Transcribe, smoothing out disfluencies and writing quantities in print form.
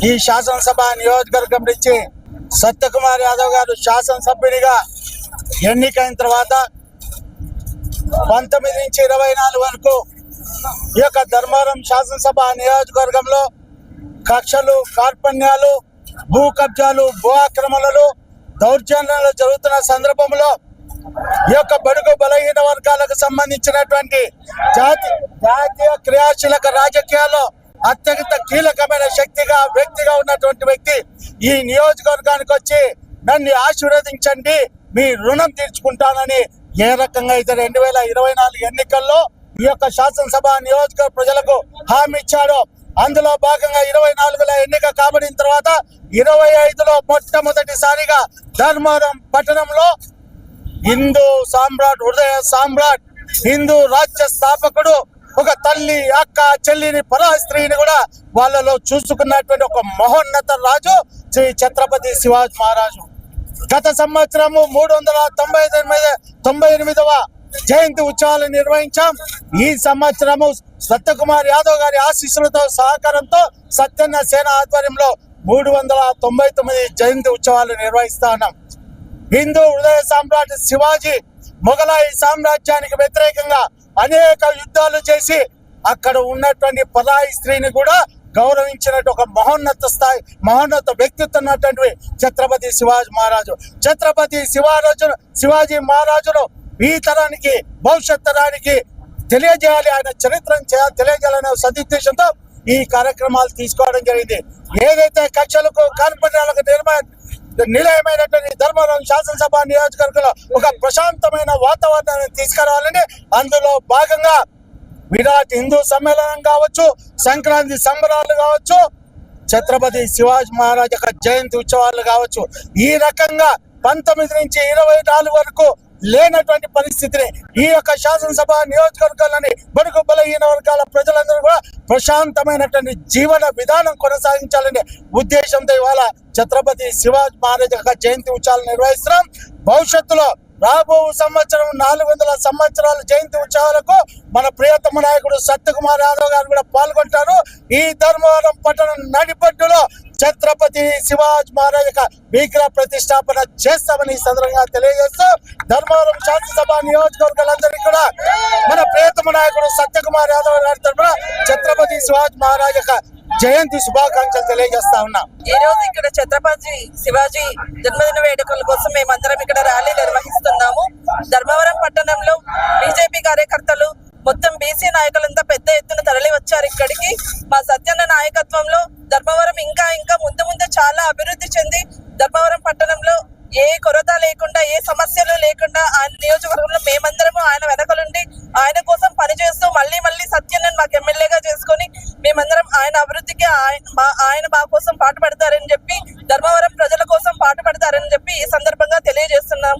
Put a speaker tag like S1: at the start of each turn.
S1: ఈ శాసనసభ నియోజకవర్గం నుంచి సత్యకుమార్ యాదవ్ గారు శాసనసభ్యుడిగా ఎన్నికైన తర్వాత 19 నుంచి 24 వరకు ఈ యొక్క ధర్మవరం శాసనసభ నియోజకవర్గంలో కక్షలు, కార్పణ్యాలు, భూ కబ్జాలు, భూ ఆక్రమణలు, దౌర్జన్యాలు జరుగుతున్న సందర్భంలో ఈ యొక్క బడుగు బలహీన వర్గాలకు సంబంధించినటువంటి జాతీయ క్రియాశీలక రాజకీయాల్లో అత్యంత కీలకమైన వ్యక్తిగా ఉన్నటువంటి వ్యక్తి ఈ నియోజకవర్గానికి వచ్చి నన్ను ఆశీర్వదించండి, మీ రుణం తీర్చుకుంటానని ఏ రకంగా అయితే 2024 ఎన్నికల్లో ఈ యొక్క శాసనసభ నియోజకవర్గ ప్రజలకు హామీ ఇచ్చాడో, అందులో భాగంగా 24లో ఎన్నిక కాబడిన తర్వాత 25లో మొట్టమొదటిసారిగా ధర్మవరం పట్టణంలో హిందూ సామ్రాట్, హృదయ సామ్రాట్, హిందూ రాజ్య స్థాపకుడు, ఒక తల్లి, అక్క, చెల్లిని, పరాయ స్త్రీని కూడా వాళ్ళలో చూసుకున్నటువంటి ఒక మహోన్నత రాజు శ్రీ ఛత్రపతి శివాజీ మహారాజు. గత సంవత్సరము 398వ జయంతి ఉత్సవాలు నిర్వహించాం. ఈ సంవత్సరము సత్యకుమార్ యాదవ్ గారి ఆశీస్సులతో, సహకారంతో సత్యన్న సేన ఆధ్వర్యంలో 399 జయంతి ఉత్సవాలు నిర్వహిస్తా ఉన్నాం. హిందూ హృదయ సామ్రాట్ శివాజీ మొఘలాయి సామ్రాజ్యానికి వ్యతిరేకంగా అనేక యుద్ధాలు చేసి అక్కడ ఉన్నటువంటి పరాయి స్త్రీని కూడా గౌరవించినట్టు ఒక మహోన్నత వ్యక్తిత్వం ఉన్నటువంటి ఛత్రపతి శివాజీ మహారాజు. ఛత్రపతి శివాజీ మహారాజును ఈ తరానికి, భవిష్యత్ తరానికి తెలియజేయాలి, ఆయన చరిత్రను తెలియజేయాలనే సదుద్దేశంతో ఈ కార్యక్రమాలు తీసుకోవడం జరిగింది. ఏదైతే కక్షలకు, కార్పణ్యాలకు నిలయమైనటువంటి ధర్మవరం శాసనసభ నియోజకవర్గంలో ఒక ప్రశాంతమైన వాతావరణాన్ని తీసుకురావాలని, అందులో భాగంగా విరాట్ హిందూ సమ్మేళనం కావచ్చు, సంక్రాంతి సంబరాలు కావచ్చు, ఛత్రపతి శివాజీ మహారాజ్ యొక్క జయంతి ఉత్సవాలు కావచ్చు, ఈ రకంగా 19 నుంచి 24 వరకు లేనటువంటి పరిస్థితిని ఈ యొక్క శాసనసభ నియోజకవర్గాలని బడుగు బలహీన వర్గాల ప్రజలందరూ కూడా ప్రశాంతమైనటువంటి జీవన విధానం కొనసాగించాలనే ఉద్దేశంతో ఇవాళ ఛత్రపతి శివాజీ మహారాజ్ యొక్క జయంతి ఉత్సవాలు నిర్వహిస్తున్నాం. భవిష్యత్తులో రాబో సంవత్సరం 400 సంవత్సరాల జయంతి ఉత్సవాలకు మన ప్రియతమ నాయకుడు సత్యకుమార్ యాదవ్ గారు కూడా పాల్గొంటారు. ఈ ధర్మవరం పట్టణం నడిపట్టులో ఛత్రపతి శివాజీ మహారాజ్ యొక్క విగ్రహ ప్రతిష్టాపన చేస్తామని ఈ సందర్భంగా తెలియజేస్తూ ధర్మవరం శాసనసభ నియోజకవర్గాలందరికీ కూడా మన ప్రియతమ నాయకుడు సత్యకుమార్ యాదవ్ గారి తరఫున ఛత్రపతి శివాజీ మహారాజ్ యొక్క జయంతి శుభాకాంక్షలు తెలియజేస్తా ఉన్నా.
S2: ఈ రోజు ఇక్కడ ఛత్రపతి శివాజీ జన్మదిన వేడుకల కోసం మేమందరం ఇక్కడ ర్యాలీ నిర్వహిస్తున్నాము. ధర్మవరం పట్టణంలో బీజేపీ కార్యకర్తలు, మొత్తం బీసీ నాయకులంతా పెద్ద ఎత్తున తరలి వచ్చారు ఇక్కడికి. మా సత్యన్న నాయకత్వంలో ధర్మవరం ఇంకా ముందు చాలా అభివృద్ధి చెంది ధర్మవరం పట్టణంలో ఏ కొరత లేకుండా, ఏ సమస్యలు లేకుండా ఆయన నియోజకవర్గంలో మేమందరము ఆయన వెనకలుండి ఆయన కోసం పనిచేస్తూ మళ్ళీ సత్యన్నను మాకు ఎమ్మెల్యేగా చేసుకొని మేమందరం ఆయన అభివృద్ధికి ఆయన మా కోసం పాటుపడతారని చెప్పి, ధర్మవరం ప్రజల కోసం పాటుపడతారని చెప్పి ఈ సందర్భంగా తెలియజేస్తున్నాం.